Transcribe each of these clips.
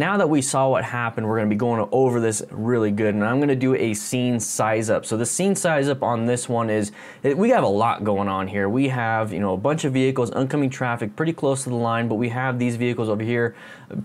now that we saw what happened, we're going to be going over this really good, and I'm going to do a scene size up. So the scene size up on this one is, we have a lot going on here. We have, you know, a bunch of vehicles, oncoming traffic pretty close to the line, but we have these vehicles over here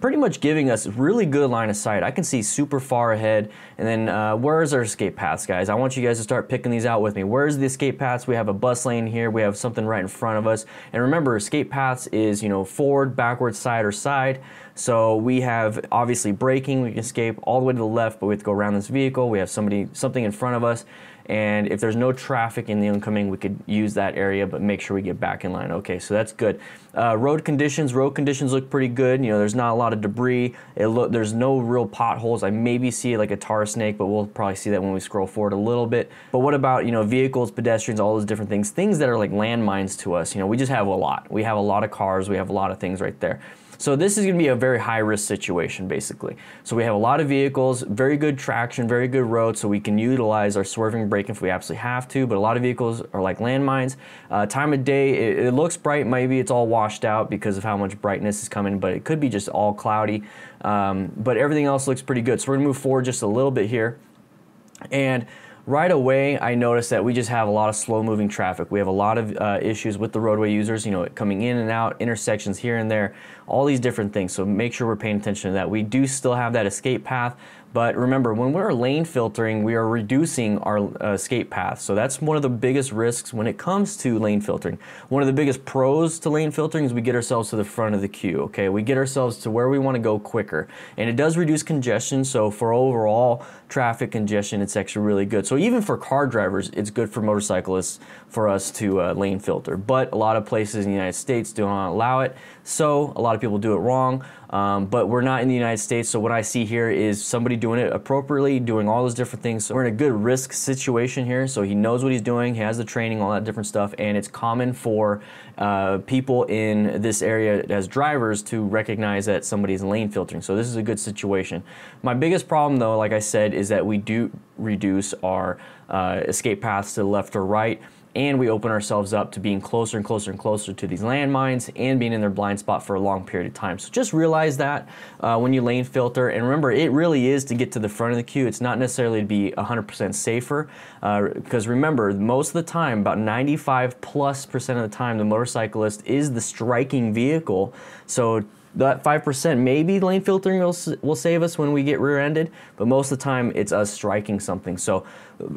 pretty much giving us really good line of sight. I can see super far ahead. And then where's our escape paths, guys? I want you guys to start picking these out with me. Where's the escape paths? We have a bus lane here. We have something right in front of us. And remember, escape paths is, you know, forward, backward, side, or side. So we have obviously braking. We can escape all the way to the left, but we have to go around this vehicle. We have something in front of us. And if there's no traffic in the oncoming, we could use that area, but make sure we get back in line. Okay, so that's good. Road conditions look pretty good. You know, there's not a lot of debris. There's no real potholes. I maybe see like a tar snake, but we'll probably see that when we scroll forward a little bit. But what about, you know, vehicles, pedestrians, all those different things that are like landmines to us? You know, we just have a lot. We have a lot of cars. We have a lot of things right there. So this is going to be a very high risk situation, basically. So we have a lot of vehicles, very good traction, very good road, so we can utilize our swerving braking if we absolutely have to, but a lot of vehicles are like landmines. Time of day, it looks bright, maybe it's all washed out because of how much brightness is coming, but it could be just all cloudy. But everything else looks pretty good. So we're going to move forward just a little bit here. And right away, I noticed that we just have a lot of slow-moving traffic. We have a lot of issues with the roadway users, you know, coming in and out, intersections here and there, all these different things. So make sure we're paying attention to that. We do still have that escape path, but remember, when we're lane filtering, we are reducing our escape path. So that's one of the biggest risks when it comes to lane filtering. One of the biggest pros to lane filtering is we get ourselves to the front of the queue, okay? We get ourselves to where we want to go quicker. And it does reduce congestion, so for overall traffic congestion, it's actually really good. So even for car drivers, it's good for motorcyclists for us to lane filter. But a lot of places in the United States do not allow it, so a lot of people do it wrong. But we're not in the United States, so what I see here is somebody doing it appropriately, doing all those different things. So we're in a good risk situation here, so he knows what he's doing, he has the training, all that different stuff, and it's common for people in this area as drivers to recognize that somebody's lane filtering. So this is a good situation. My biggest problem though, like I said, is that we do reduce our escape paths to the left or right, and we open ourselves up to being closer and closer and closer to these landmines and being in their blind spot for a long period of time. So just realize that when you lane filter, and remember, it really is to get to the front of the queue. It's not necessarily to be 100% safer, because remember, most of the time, about 95+% of the time, the motorcyclist is the striking vehicle. So that 5%, maybe lane filtering will save us when we get rear-ended, but most of the time it's us striking something. So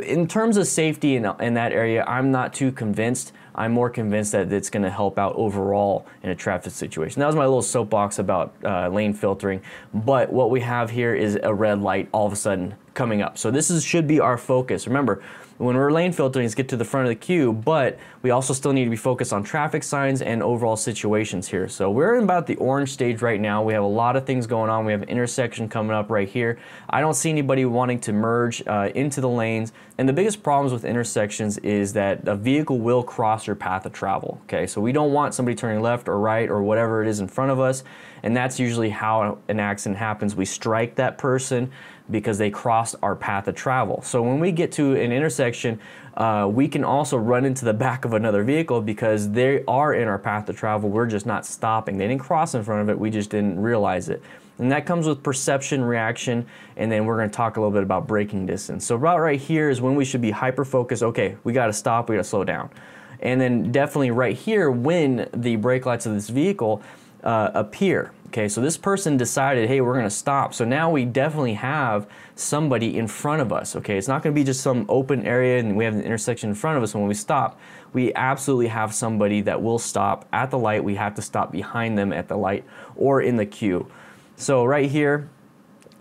in terms of safety in that area, I'm not too convinced. I'm more convinced that it's going to help out overall in a traffic situation. That was my little soapbox about lane filtering, but what we have here is a red light all of a sudden coming up. So this should be our focus. Remember, when we're lane filtering, it's get to the front of the queue, but we also still need to be focused on traffic signs and overall situations here. So we're in about the orange stage right now. We have a lot of things going on. We have an intersection coming up right here. I don't see anybody wanting to merge into the lanes. And the biggest problems with intersections is that a vehicle will cross your path of travel. Okay, so we don't want somebody turning left or right or whatever it is in front of us. And that's usually how an accident happens. We strike that person because they crossed our path of travel. So when we get to an intersection, we can also run into the back of another vehicle because they are in our path of travel. We're just not stopping. They didn't cross in front of it. We just didn't realize it. And that comes with perception, reaction, and then we're going to talk a little bit about braking distance. So about right here is when we should be hyper-focused. Okay, we got to stop. We got to slow down. And then definitely right here when the brake lights of this vehicle appear. Okay, so this person decided, hey, we're going to stop. So now we definitely have somebody in front of us. Okay, it's not going to be just some open area and we have an intersection in front of us. When we stop, we absolutely have somebody that will stop at the light. We have to stop behind them at the light or in the queue. So right here,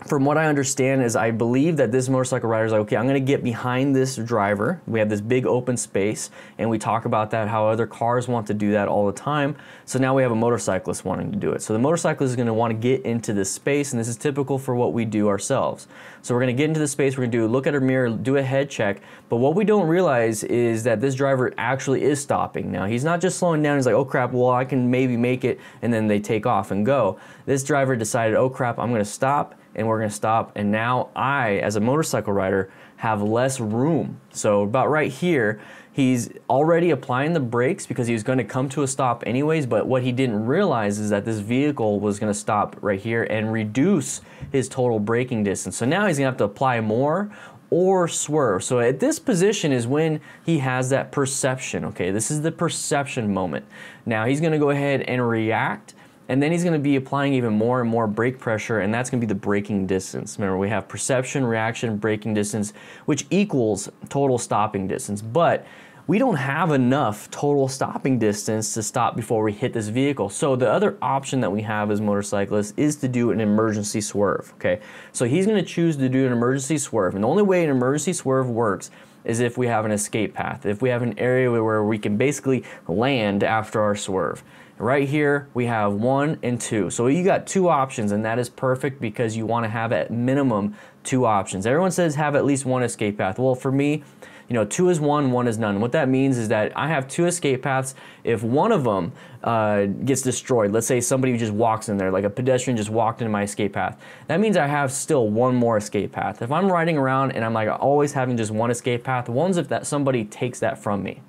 from what I understand is I believe that this motorcycle rider is like, okay, I'm going to get behind this driver. We have this big open space, and we talk about that, how other cars want to do that all the time. So now we have a motorcyclist wanting to do it. So the motorcyclist is going to want to get into this space, and this is typical for what we do ourselves. So we're going to get into the space, we're going to look at our mirror, do a head check, but what we don't realize is that this driver actually is stopping. Now, he's not just slowing down, he's like, oh crap, well, I can maybe make it, and then they take off and go. This driver decided, oh crap, I'm going to stop, and we're going to stop, and now I, as a motorcycle rider, have less room. So about right here, He's already applying the brakes because he was going to come to a stop anyways, but what he didn't realize is that this vehicle was going to stop right here and reduce his total braking distance. So now he's going to have to apply more or swerve. So at this position is when he has that perception, okay? This is the perception moment. Now he's going to go ahead and react, and then he's going to be applying even more and more brake pressure, and that's going to be the braking distance. Remember, we have perception, reaction, braking distance, which equals total stopping distance. But we don't have enough total stopping distance to stop before we hit this vehicle. So the other option that we have as motorcyclists is to do an emergency swerve, okay? So he's going to choose to do an emergency swerve, and the only way an emergency swerve works is if we have an escape path, if we have an area where we can basically land after our swerve. Right here, we have 1 and 2. So you got 2 options, and that is perfect because you want to have at minimum 2 options. Everyone says have at least 1 escape path. Well, for me, you know, 2 is 1, 1 is none. What that means is that I have 2 escape paths. If one of them gets destroyed, let's say somebody just walks in there, like a pedestrian just walked into my escape path, that means I have still 1 more escape path. If I'm riding around and I'm like always having just 1 escape path, one's if that somebody takes that from me.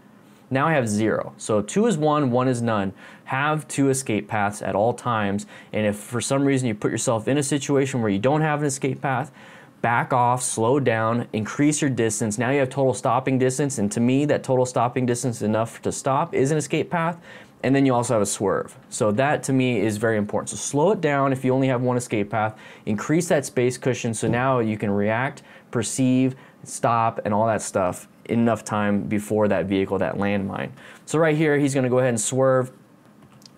Now I have 0. So 2 is 1, 1 is none. Have 2 escape paths at all times, and if for some reason you put yourself in a situation where you don't have an escape path, back off, slow down, increase your distance. Now you have total stopping distance, and to me that total stopping distance is enough to stop is an escape path, and then you also have a swerve. So that to me is very important. So slow it down if you only have 1 escape path, increase that space cushion so now you can react, perceive, stop, and all that stuff in enough time before that vehicle, that landmine. So right here, he's gonna go ahead and swerve.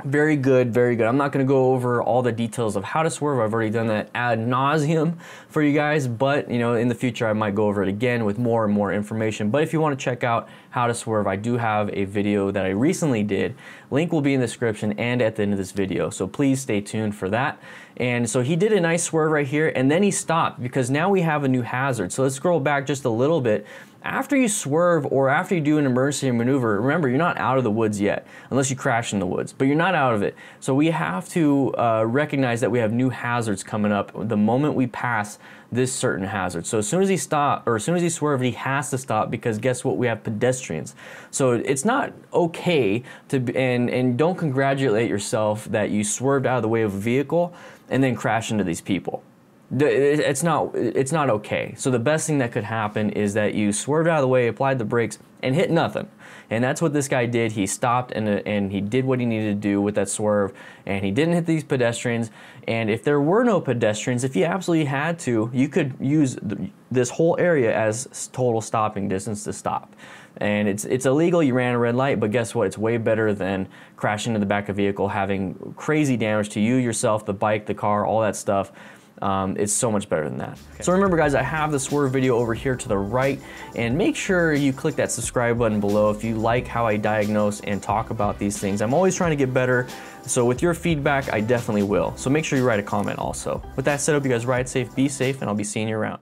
Very good, very good. I'm not gonna go over all the details of how to swerve. I've already done that ad nauseum for you guys, but you know, in the future I might go over it again with more and more information. But if you wanna check out how to swerve, I do have a video that I recently did. Link will be in the description and at the end of this video, so please stay tuned for that. And so he did a nice swerve right here, and then he stopped because now we have a new hazard. So let's scroll back just a little bit. After you swerve or after you do an emergency maneuver, remember, you're not out of the woods yet, unless you crash in the woods, but you're not out of it. So we have to recognize that we have new hazards coming up the moment we pass this certain hazard. So as soon as he stopped, or as soon as he swerved, he has to stop because guess what? We have pedestrians. So it's not okay to, and don't congratulate yourself that you swerved out of the way of a vehicle and then crash into these people. It's not okay. So the best thing that could happen is that you swerved out of the way, applied the brakes, and hit nothing. And that's what this guy did. He stopped and he did what he needed to do with that swerve, and he didn't hit these pedestrians. And if there were no pedestrians, if you absolutely had to, you could use this whole area as total stopping distance to stop. And it's illegal, you ran a red light, but guess what? It's way better than crashing into the back of a vehicle, having crazy damage to you, yourself, the bike, the car, all that stuff. It's so much better than that. Okay. So remember guys, I have the swerve video over here to the right, and make sure you click that subscribe button below if you like how I diagnose and talk about these things. I'm always trying to get better, so with your feedback, I definitely will. So make sure you write a comment also. With that said, I hope you guys ride safe, be safe, and I'll be seeing you around.